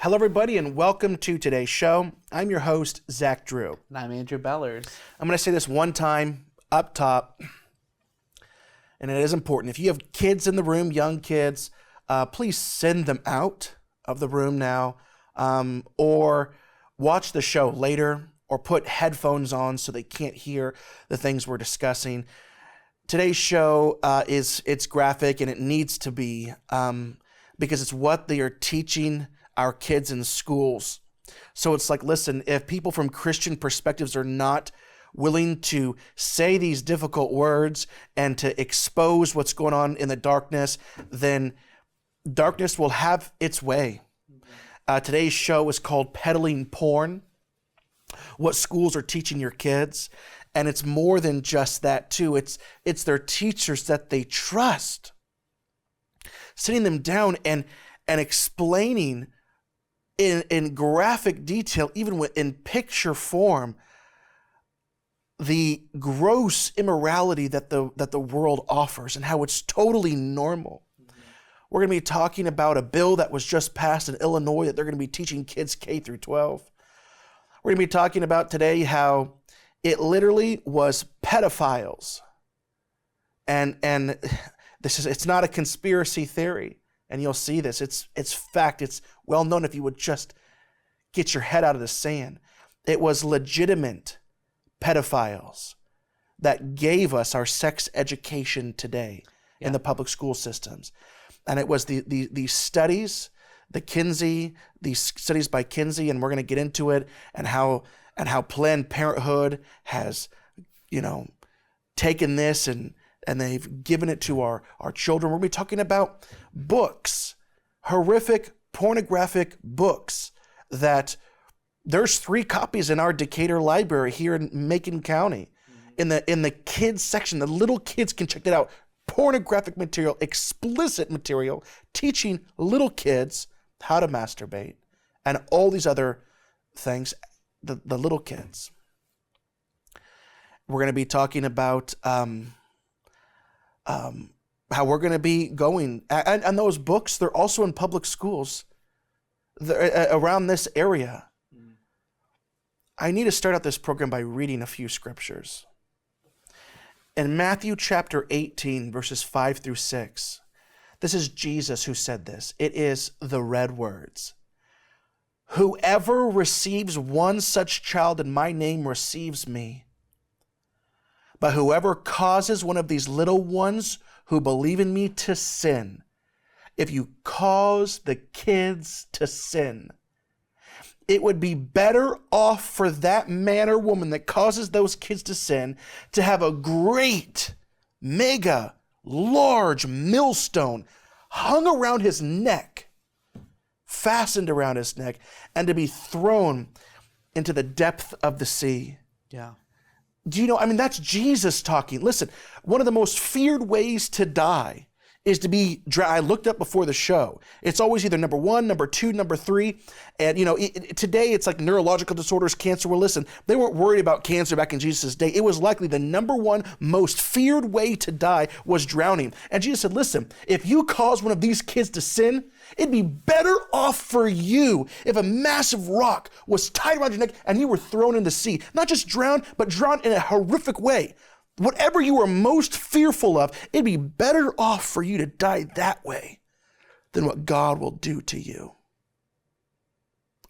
Hello, everybody, and welcome to today's show. I'm your host, Zach Drew. And I'm Andrew Bellers. I'm going to say this one time up top, and it is important. If you have kids in the room, young kids, please send them out of the room now, or watch the show later, or put headphones on so they can't hear the things we're discussing. Today's show it's graphic, and it needs to be because it's what they are teaching our kids in schools. So it's like, listen, if people from Christian perspectives are not willing to say these difficult words and to expose what's going on in the darkness, then darkness will have its way. Today's show is called Peddling Porn, what schools are teaching your kids. And it's more than just that too. It's their teachers that they trust, sitting them down and explaining in graphic detail, even in picture form, the gross immorality that the world offers and how it's totally normal. Mm-hmm. We're going to be talking about a bill that was just passed in Illinois that they're going to be teaching kids K through 12. We're going to be talking about today how it literally was pedophiles. And it's not a conspiracy theory. And you'll see this. It's fact. It's well known if you would just get your head out of the sand. It was legitimate pedophiles that gave us our sex education today in the public school systems. And it was the studies, these studies by Kinsey, and we're going to get into it, and how Planned Parenthood has, taken this and they've given it to our children. We're going to be talking about books, horrific, pornographic books that there's 3 copies in our Decatur library here in Macon County. Mm-hmm. In the kids section, the little kids can check that out. Pornographic material, explicit material, teaching little kids how to masturbate and all these other things, the little kids. We're going to be talking about how we're going to be going. And those books, they're also in public schools around this area. Mm. I need to start out this program by reading a few scriptures. In Matthew chapter 18, verses 5 through 6, this is Jesus who said this. It is the red words. Whoever receives one such child in my name receives me. But whoever causes one of these little ones who believe in me to sin, if you cause the kids to sin, it would be better off for that man or woman that causes those kids to sin to have a great, mega, large millstone hung around his neck, fastened around his neck, and to be thrown into the depth of the sea. Yeah. Do you know, that's Jesus talking. Listen, one of the most feared ways to die is to be I looked up before the show. It's always either number 1, number 2, number 3. And, today it's like neurological disorders, cancer. Well, listen, they weren't worried about cancer back in Jesus' day. It was likely the number 1 most feared way to die was drowning. And Jesus said, listen, if you cause one of these kids to sin, it'd be better off for you if a massive rock was tied around your neck and you were thrown in the sea. Not just drowned, but drowned in a horrific way. Whatever you are most fearful of, it'd be better off for you to die that way than what God will do to you.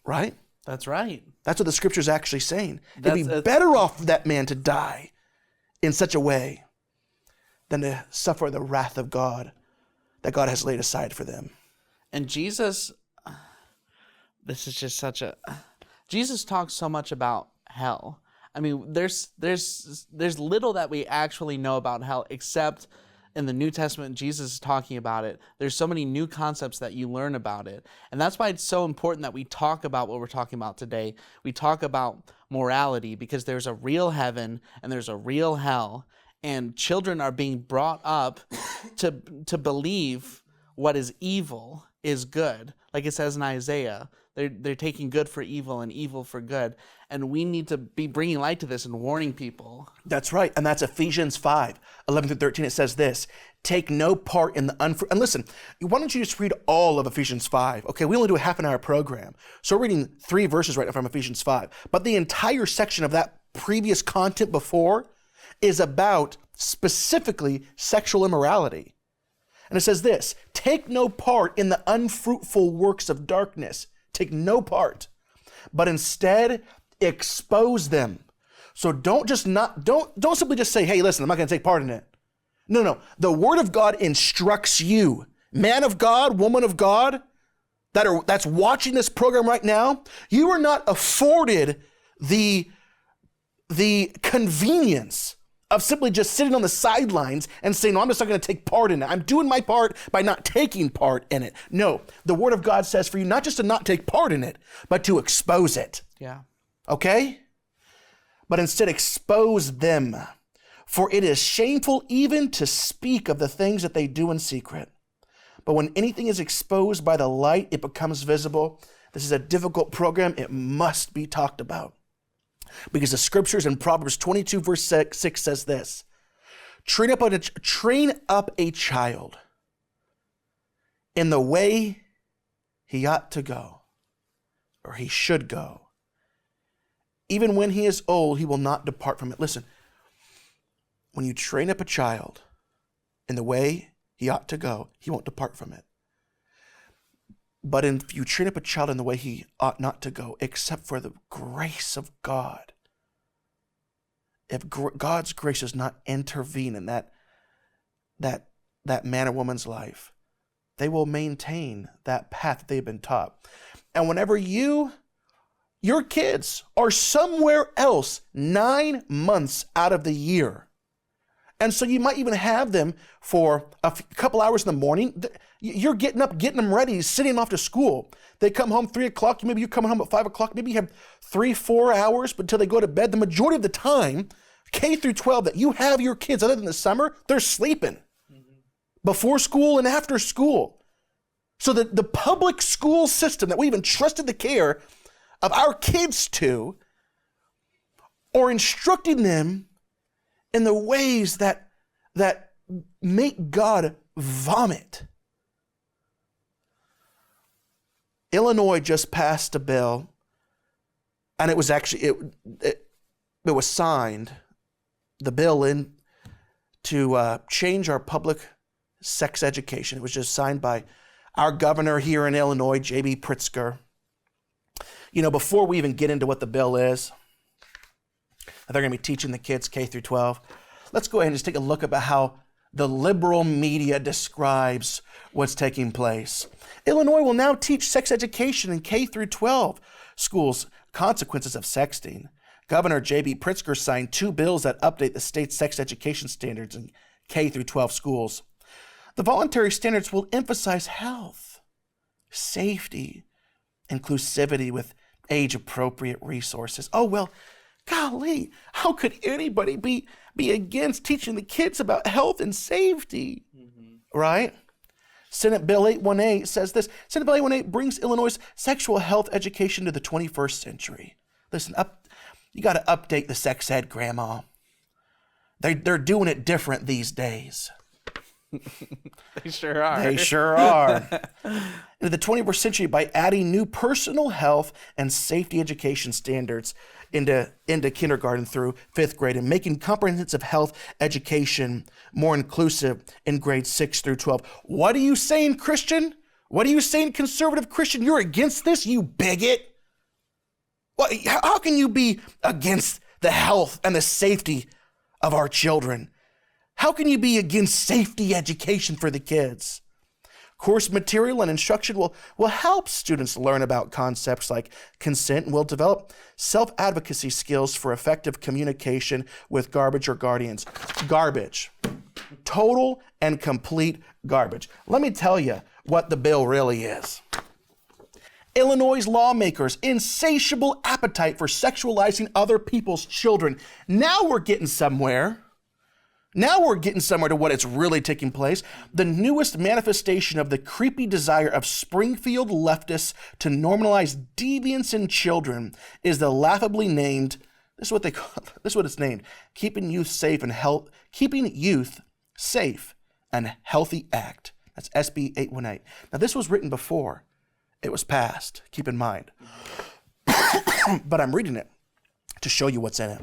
Right? That's right. That's what the scripture's actually saying. It'd be better off for that man to die in such a way than to suffer the wrath of God that God has laid aside for them. And Jesus, this is just Jesus talks so much about hell. There's little that we actually know about hell, except in the New Testament, Jesus is talking about it. There's so many new concepts that you learn about it. And that's why it's so important that we talk about what we're talking about today. We talk about morality, because there's a real heaven and there's a real hell. And children are being brought up to believe what is evil is good. Like it says in Isaiah, They're taking good for evil and evil for good. And we need to be bringing light to this and warning people. That's right. And that's Ephesians 5, 11 through 13. It says this, take no part in the and listen, why don't you just read all of Ephesians 5? Okay, we only do a half an hour program. So we're reading 3 verses right now from Ephesians 5. But the entire section of that previous content before is about specifically sexual immorality. And it says this, take no part in the unfruitful works of darkness. Take no part, but instead expose them. So don't simply just say, hey, listen, I'm not going to take part in it. No. The word of God instructs you, man of God, woman of God, that's watching this program right now. You are not afforded the convenience of simply just sitting on the sidelines and saying, no, I'm just not going to take part in it. I'm doing my part by not taking part in it. No, the word of God says for you not just to not take part in it, but to expose it. Yeah. Okay? But instead expose them, for it is shameful even to speak of the things that they do in secret. But when anything is exposed by the light, it becomes visible. This is a difficult program. It must be talked about. Because the scriptures in Proverbs 22 verse 6 says this, train up a child in the way he ought to go, or he should go. Even when he is old, he will not depart from it. Listen, when you train up a child in the way he ought to go, he won't depart from it. But if you train up a child in the way he ought not to go, except for the grace of God, if God's grace does not intervene in that man or woman's life, they will maintain that path that they've been taught. And whenever your kids are somewhere else 9 months out of the year, and so you might even have them for a couple hours in the morning. You're getting up, getting them ready, sending them off to school. They come home 3 o'clock. Maybe you're coming home at 5 o'clock. Maybe you have 3-4 hours until they go to bed. The majority of the time, K through 12, that you have your kids, other than the summer, they're sleeping before school and after school. So the public school system that we've entrusted the care of our kids to, or instructing them in the ways that make God vomit. Illinois just passed a bill, and it was actually it was signed, the bill in to change our public sex education. It was just signed by our governor here in Illinois, J.B. Pritzker. You know, before we even get into what the bill is, they're going to be teaching the kids K through 12. Let's go ahead and just take a look about how the liberal media describes what's taking place. Illinois will now teach sex education in K through 12 schools, consequences of sexting. Governor J.B. Pritzker signed 2 bills that update the state's sex education standards in K through 12 schools. The voluntary standards will emphasize health, safety, inclusivity with age-appropriate resources. Oh, well, golly, how could anybody be against teaching the kids about health and safety? Right? Senate Bill 818 says this. Senate Bill 818 brings Illinois' sexual health education to the 21st century. Listen, you got to update the sex ed, Grandma. They're doing it different these days. They sure are. They sure are. Into the 21st century by adding new personal health and safety education standards into kindergarten through 5th grade and making comprehensive health education more inclusive in grades 6 through 12. What are you saying, Christian? What are you saying, conservative Christian? You're against this, you bigot? Well, how can you be against the health and the safety of our children? How can you be against safety education for the kids? Course material and instruction will help students learn about concepts like consent and will develop self-advocacy skills for effective communication with garbage or guardians. Garbage. Total and complete garbage. Let me tell you what the bill really is. Illinois' lawmakers' insatiable appetite for sexualizing other people's children. Now we're getting somewhere. Now we're getting somewhere to what it's really taking place. The newest manifestation of the creepy desire of Springfield leftists to normalize deviance in children is the laughably named, this is what it's named, Keeping Youth Safe and Healthy Act. That's SB 818. Now this was written before it was passed, keep in mind. But I'm reading it to show you what's in it.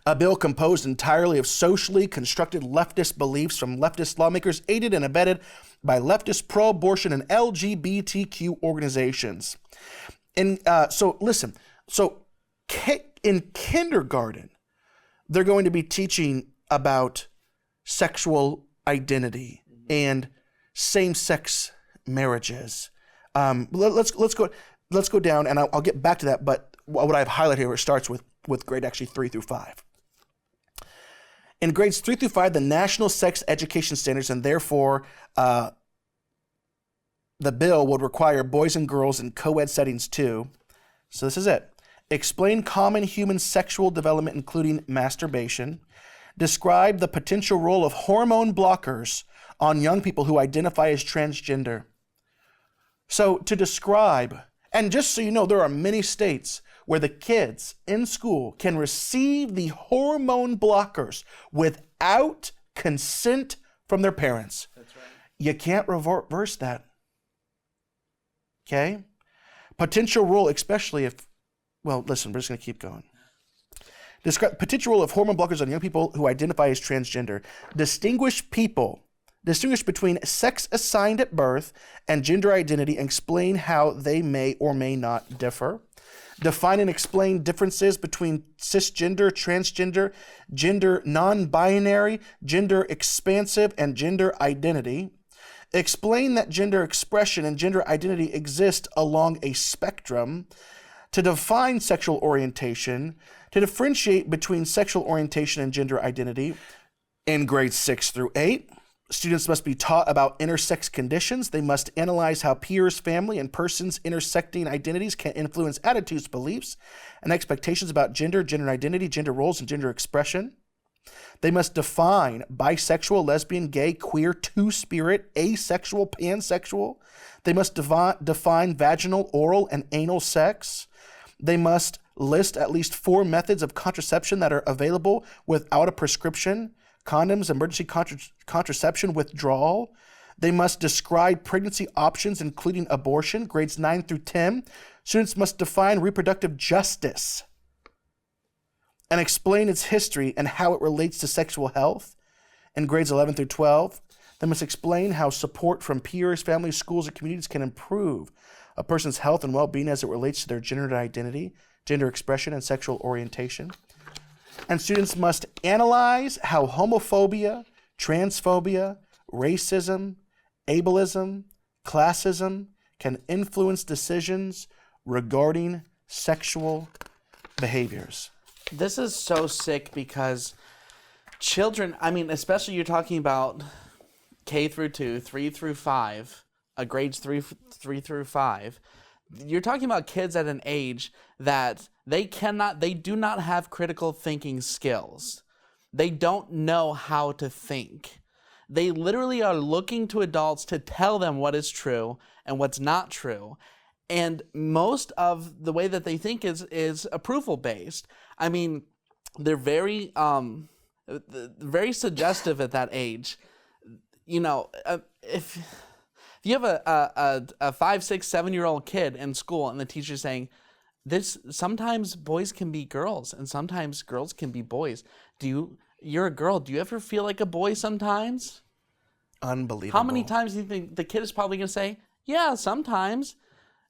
A bill composed entirely of socially constructed leftist beliefs from leftist lawmakers aided and abetted by leftist pro-abortion and LGBTQ organizations. And so listen, in kindergarten, they're going to be teaching about sexual identity and same-sex marriages. Let's go down, and I'll get back to that, but what I've highlighted here, it starts with grade actually 3 through 5. In grades 3 through 5, the national sex education standards, and therefore the bill would require boys and girls in co-ed settings too. So this is it. Explain common human sexual development, including masturbation. Describe the potential role of hormone blockers on young people who identify as transgender. So to describe, and just so you know, there are many states where the kids in school can receive the hormone blockers without consent from their parents. That's right. You can't reverse that. Okay? Potential role, especially if, well, listen, we're just going to keep going. Describe potential role of hormone blockers on young people who identify as transgender. Distinguish between sex assigned at birth and gender identity and explain how they may or may not differ. Define and explain differences between cisgender, transgender, gender non-binary, gender expansive, and gender identity. Explain that gender expression and gender identity exist along a spectrum. To define sexual orientation, to differentiate between sexual orientation and gender identity. In grades 6 through 8, students must be taught about intersex conditions. They must analyze how peers, family, and persons' intersecting identities can influence attitudes, beliefs, and expectations about gender, gender identity, gender roles, and gender expression. They must define bisexual, lesbian, gay, queer, two-spirit, asexual, pansexual. They must define vaginal, oral, and anal sex. They must list at least 4 methods of contraception that are available without a prescription. Condoms, emergency contraception, withdrawal. They must describe pregnancy options, including abortion. Grades 9 through 10. Students must define reproductive justice and explain its history and how it relates to sexual health. In grades 11 through 12, they must explain how support from peers, families, schools, and communities can improve a person's health and well-being as it relates to their gender identity, gender expression, and sexual orientation. And students must analyze how homophobia, transphobia, racism, ableism, classism can influence decisions regarding sexual behaviors. This is so sick because children, I mean, especially you're talking about K through 2, 3 through 5, grades 3 through 5. You're talking about kids at an age that they do not have critical thinking skills. They don't know how to think. They literally are looking to adults to tell them what is true and what's not true. And most of the way that they think is approval based. I mean, they're very suggestive at that age. You know, if you have a 5, 6, 7-year-old kid in school and the teacher's saying, sometimes boys can be girls and sometimes girls can be boys. You're a girl. Do you ever feel like a boy sometimes? Unbelievable. How many times do you think the kid is probably going to say, yeah, sometimes?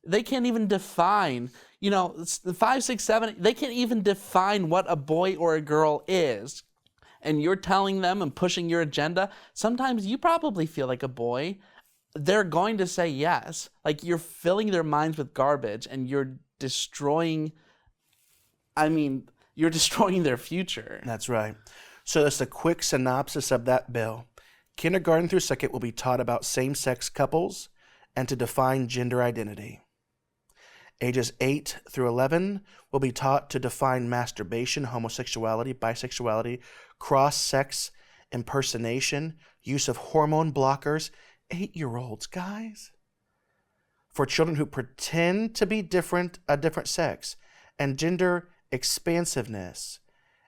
They can't even define, 5, 6, 7, they can't even define what a boy or a girl is. And you're telling them and pushing your agenda. Sometimes you probably feel like a boy. They're going to say yes. Like you're filling their minds with garbage and you're destroying their future. That's right. So that's a quick synopsis of that bill. Kindergarten through 2nd will be taught about same-sex couples and to define gender identity. Ages 8 through 11 will be taught to define masturbation, homosexuality, bisexuality, cross-sex impersonation, use of hormone blockers, 8-year-olds, guys, for children who pretend to be a different sex, and gender expansiveness.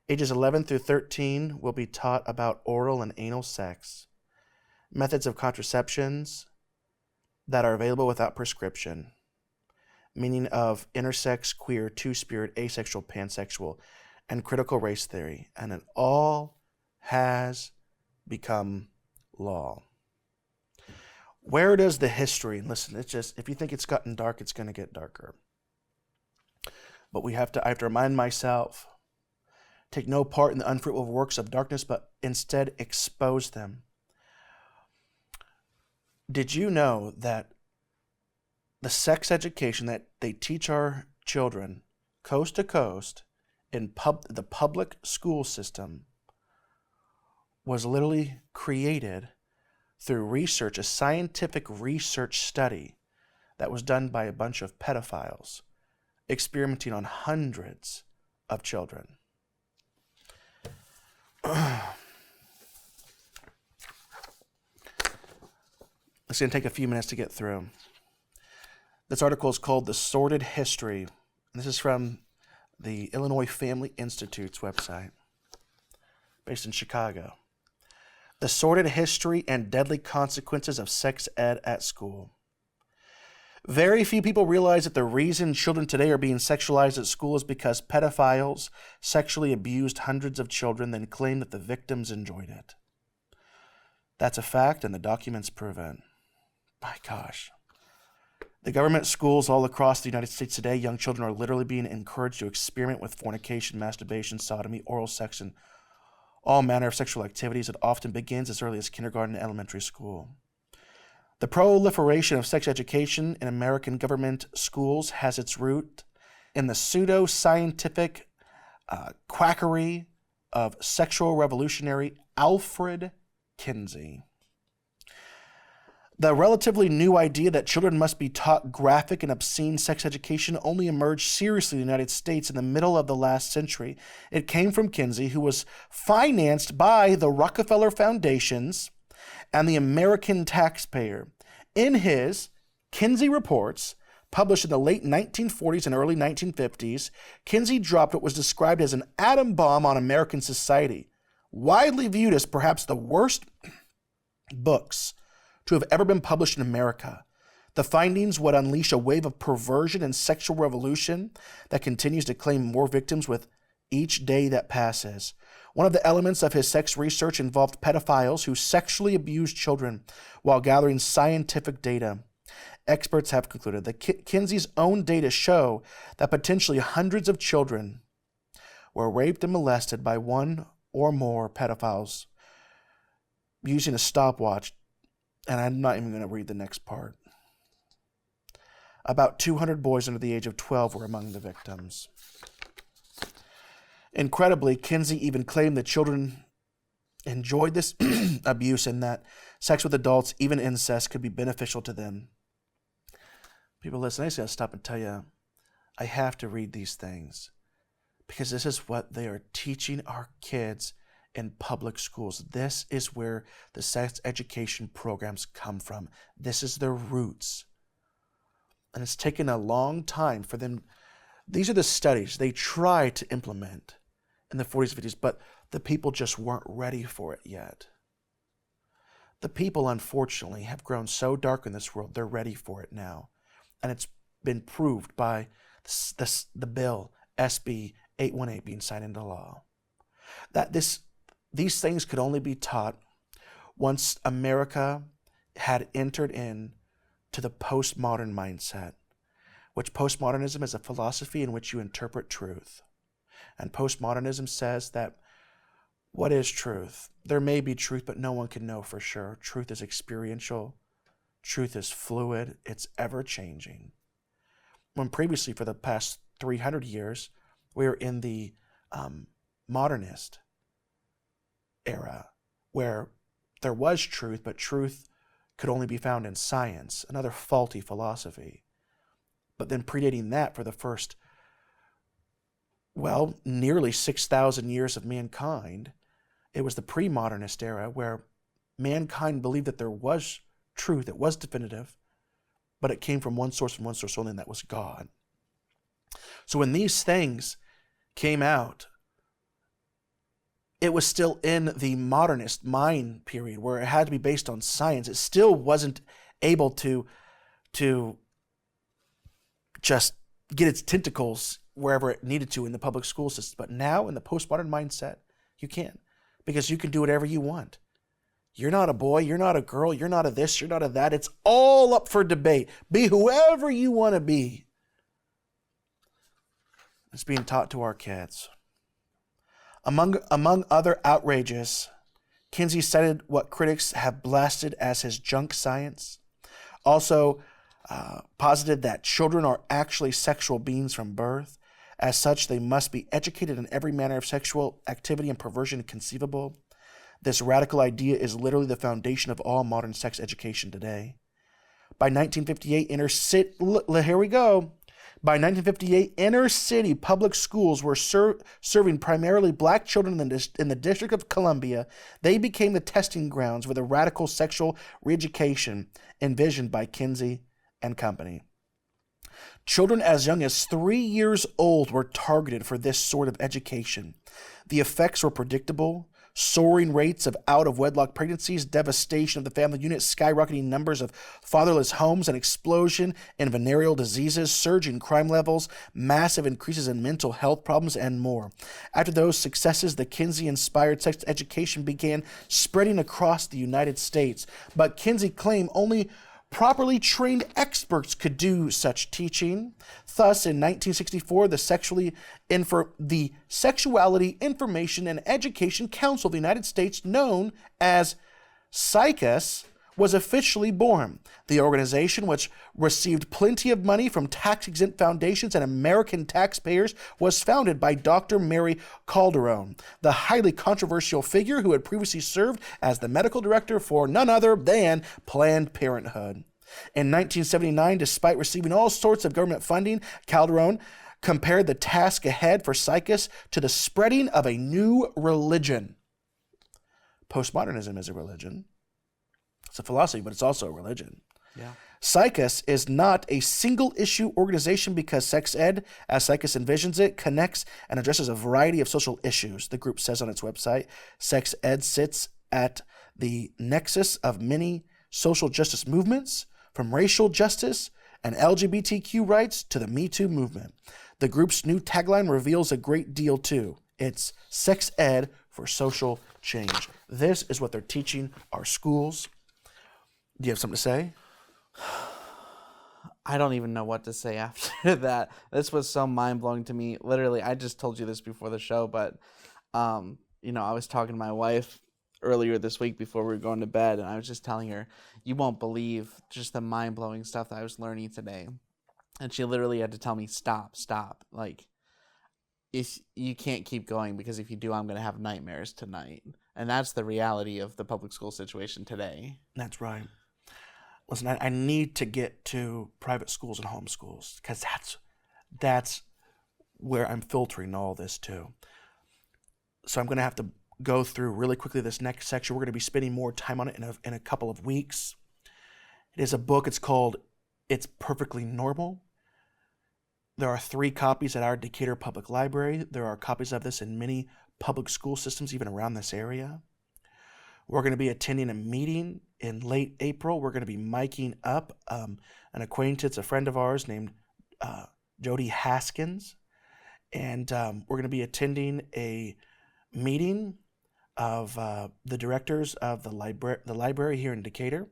Ages 11 through 13 will be taught about oral and anal sex, methods of contraceptions that are available without prescription, meaning of intersex, queer, two-spirit, asexual, pansexual, and critical race theory. And it all has become law. Where does the history, and listen, it's just, if you think it's gotten dark, it's going to get darker. But I have to remind myself, take no part in the unfruitful works of darkness, but instead expose them. Did you know that the sex education that they teach our children coast to coast in the public school system was literally created through research, a scientific research study that was done by a bunch of pedophiles experimenting on hundreds of children? It's going to take a few minutes to get through. This article is called The Sordid History. And this is from the Illinois Family Institute's website, based in Chicago. The Sordid History and Deadly Consequences of Sex Ed at School. Very few people realize that the reason children today are being sexualized at school is because pedophiles sexually abused hundreds of children, then claimed that the victims enjoyed it. That's a fact, and the documents prove it. My gosh. The government schools all across the United States today, young children are literally being encouraged to experiment with fornication, masturbation, sodomy, oral sex, and all manner of sexual activities. It often begins as early as kindergarten and elementary school. The proliferation of sex education in American government schools has its root in the pseudo-scientific quackery of sexual revolutionary Alfred Kinsey. The relatively new idea that children must be taught graphic and obscene sex education only emerged seriously in the United States in the middle of the last century. It came from Kinsey, who was financed by the Rockefeller Foundations and the American taxpayer. In his Kinsey Reports, published in the late 1940s and early 1950s, Kinsey dropped what was described as an atom bomb on American society, widely viewed as perhaps the worst books to have ever been published in America. The findings would unleash a wave of perversion and sexual revolution that continues to claim more victims with each day that passes. One of the elements of his sex research involved pedophiles who sexually abused children while gathering scientific data. Experts have concluded that Kinsey's own data show that potentially hundreds of children were raped and molested by one or more pedophiles using a stopwatch. And I'm not even going to read the next part. About 200 boys under the age of 12 were among the victims. Incredibly, Kinsey even claimed that children enjoyed this abuse and that sex with adults, even incest, could be beneficial to them. People, listen, I just got to stop and tell you, I have to read these things because this is what they are teaching our kids in public schools. This is where the sex education programs come from. This is their roots. And it's taken a long time for them. These are the studies they tried to implement in the 40s and 50s, but the people just weren't ready for it yet. The people, unfortunately, have grown so dark in this world, they're ready for it now. And it's been proved by the bill, SB 818, being signed into law. That these things could only be taught once America had entered in to the postmodern mindset, which postmodernism is a philosophy in which you interpret truth. And postmodernism says that what is truth? There may be truth, but no one can know for sure. Truth is experiential. Truth is fluid. It's ever-changing. When previously, for the past 300 years, we were in the modernist era, where there was truth, but truth could only be found in science, another faulty philosophy. But then predating that, for the first, nearly 6,000 years of mankind, It was the pre-modernist era where mankind believed that there was truth, it was definitive, but it came from one source only, and that was God. So when these things came out, it was still in the modernist mind period where it had to be based on science. It still wasn't able to just get its tentacles wherever it needed to in the public school system. But now in the postmodern mindset, you can, because you can do whatever you want. You're not a boy, you're not a girl, you're not a this, you're not a that. It's all up for debate. Be whoever you want to be. It's being taught to our kids. Among other outrages, Kinsey cited what critics have blasted as his junk science. Also posited that children are actually sexual beings from birth. As such, they must be educated in every manner of sexual activity and perversion conceivable. This radical idea is literally the foundation of all modern sex education today. By 1958, By 1958, inner city public schools were serving primarily black children in the District of Columbia. They became the testing grounds for the radical sexual re-education envisioned by Kinsey and company. Children as young as 3 years old were targeted for this sort of education. The effects were predictable. Soaring rates of out-of-wedlock pregnancies, devastation of the family unit, skyrocketing numbers of fatherless homes, an explosion in venereal diseases, surging crime levels, massive increases in mental health problems, and more. After those successes, the Kinsey-inspired sex education began spreading across the United States. But Kinsey claimed only properly trained experts could do such teaching. Thus, in 1964, the Sexuality Information and Education Council of the United States, known as SICUS, was officially born. The organization, which received plenty of money from tax-exempt foundations and American taxpayers, was founded by Dr. Mary Calderon, the highly controversial figure who had previously served as the medical director for none other than Planned Parenthood. In 1979, despite receiving all sorts of government funding, Calderon compared the task ahead for SICUS to the spreading of a new religion. Postmodernism is a religion. It's a philosophy, but it's also a religion. Yeah. SICUS is not a single-issue organization because sex ed, as SICUS envisions it, connects and addresses a variety of social issues. The group says on its website, sex ed sits at the nexus of many social justice movements, from racial justice and LGBTQ rights to the Me Too movement. The group's new tagline reveals a great deal too. It's sex ed for social change. This is what they're teaching our schools. Do you have something to say? I don't even know what to say after that. This was so mind-blowing to me. Literally, I just told you this before the show, but I was talking to my wife earlier this week before we were going to bed, and I was just telling her, you won't believe just the mind-blowing stuff that I was learning today. And she literally had to tell me, stop. Like, if you can't keep going, because if you do, I'm going to have nightmares tonight. And that's the reality of the public school situation today. That's right. Listen, I need to get to private schools and homeschools because that's where I'm filtering all this to. So I'm going to have to go through really quickly this next section. We're going to be spending more time on it in a couple of weeks. It is a book. It's called It's Perfectly Normal. There are 3 copies at our Decatur Public Library. There are copies of this in many public school systems, even around this area. We're going to be attending a meeting in late April. We're going to be miking up an acquaintance, a friend of ours named Jody Haskins. And we're going to be attending a meeting of the directors of the library here in Decatur.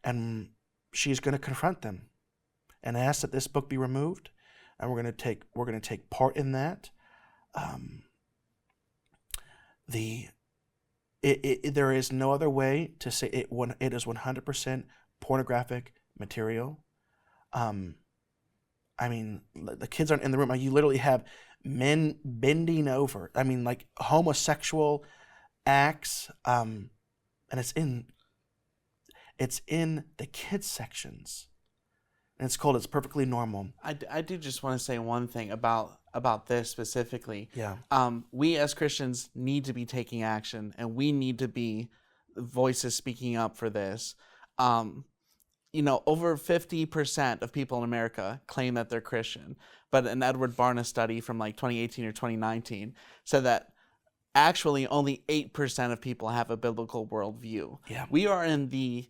And she's going to confront them and ask that this book be removed. And we're going to take part in that. There is no other way to say it. It is 100% pornographic material. I mean, the kids aren't in the room. You literally have men bending over. I mean, like homosexual acts. And it's in the kids sections. And it's called It's Perfectly Normal. I do just want to say one thing about about this specifically. Yeah. We as Christians need to be taking action, and we need to be voices speaking up for this. Over 50% of people in America claim that they're Christian, but an Edward Barna study from like 2018 or 2019 said that actually only 8% of people have a biblical worldview. Yeah. We are in the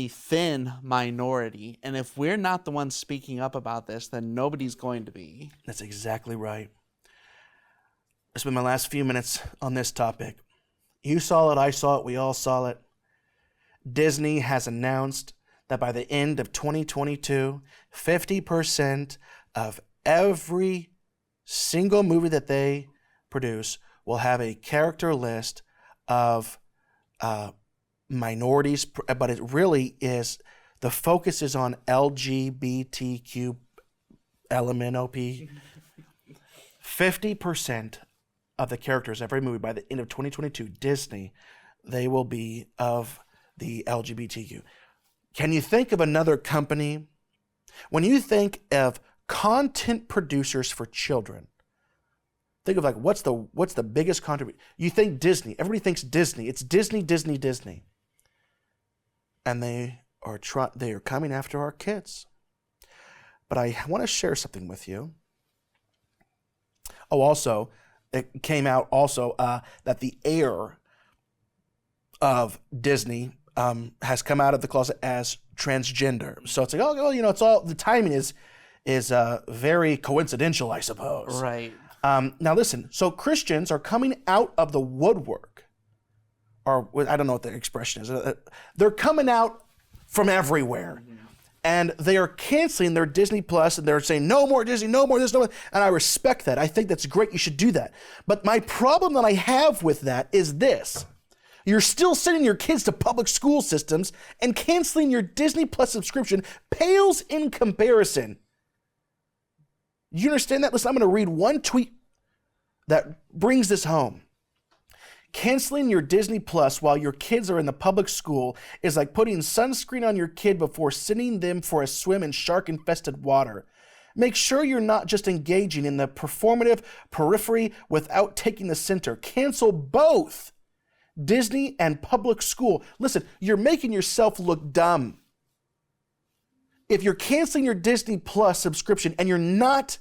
thin minority, and if we're not the ones speaking up about this, then nobody's going to be. That's exactly right. This has been my last few minutes on this topic. You saw it, I saw it, we all saw it. Disney has announced that by the end of 2022, 50% of every single movie that they produce will have a character list of minorities, but it really is, the focus is on LGBTQ LMNOP. 50% of the characters every movie by the end of 2022, Disney, they will be of the LGBTQ. Can you think of another company? When you think of content producers for children, think of like what's the biggest contribution? You think Disney. Everybody thinks Disney. It's Disney, Disney, Disney. And they are coming after our kids. But I want to share something with you. Oh, also, it came out also that the heir of Disney has come out of the closet as transgender. So it's like, oh, well, it's all, the timing is very coincidental, I suppose. Right. Now listen, so Christians are coming out of the woodwork, or I don't know what the expression is. They're coming out from everywhere. Mm-hmm. And they are canceling their Disney Plus, and they're saying, no more Disney, no more this, no more. And I respect that. I think that's great. You should do that. But my problem that I have with that is this. You're still sending your kids to public school systems, and canceling your Disney Plus subscription pales in comparison. You understand that? Listen, I'm going to read one tweet that brings this home. Canceling your Disney Plus while your kids are in the public school is like putting sunscreen on your kid before sending them for a swim in shark-infested water. Make sure you're not just engaging in the performative periphery without taking the center. Cancel both Disney and public school. Listen, you're making yourself look dumb. If you're canceling your Disney Plus subscription and you're not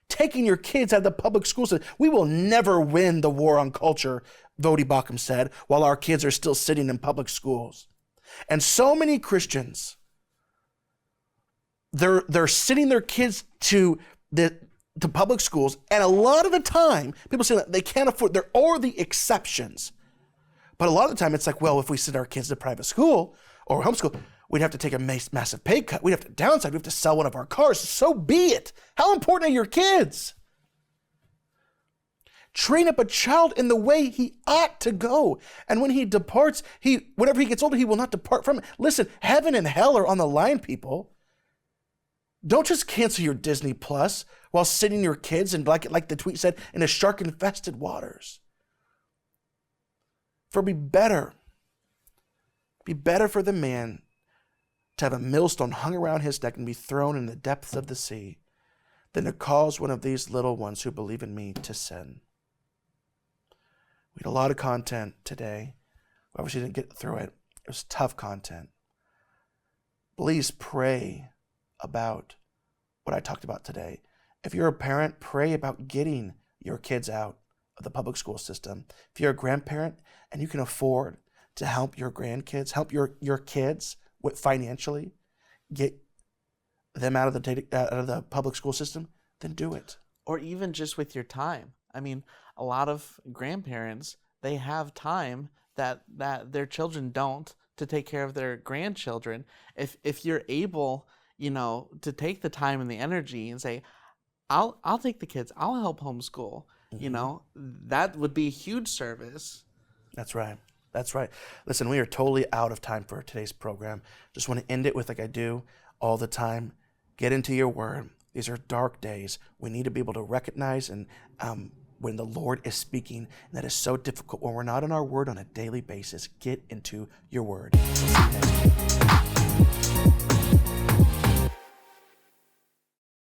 taking your kids out of the public schools, we will never win the war on culture, Vodi Bakum said, while our kids are still sitting in public schools. And so many Christians, they're sending their kids to public schools, and a lot of the time, people say that they can't afford, there are the exceptions. But a lot of the time, it's like, well, if we send our kids to private school or homeschool, we'd have to take a massive pay cut. We'd have to downsize. We'd have to sell one of our cars. So be it. How important are your kids? Train up a child in the way he ought to go. And when he departs, whenever he gets older, he will not depart from it. Listen, heaven and hell are on the line, people. Don't just cancel your Disney Plus while sending your kids, and like the tweet said, in a shark-infested waters. For be better for the man to have a millstone hung around his neck and be thrown in the depths of the sea than to cause one of these little ones who believe in me to sin. We had a lot of content today. We obviously didn't get through it. It was tough content. Please pray about what I talked about today. If you're a parent, pray about getting your kids out of the public school system. If you're a grandparent and you can afford to help your grandkids, help your kids financially, get them out of the public school system, then do it. Or even just with your time. I mean, a lot of grandparents, they have time that their children don't to take care of their grandchildren. If you're able, to take the time and the energy and say, I'll take the kids, I'll help homeschool, that would be a huge service. That's right. That's right. Listen, we are totally out of time for today's program. Just want to end it with, like I do all the time, get into your word. These are dark days. We need to be able to recognize and when the Lord is speaking, and that is so difficult when we're not in our word on a daily basis. Get into your word. Okay.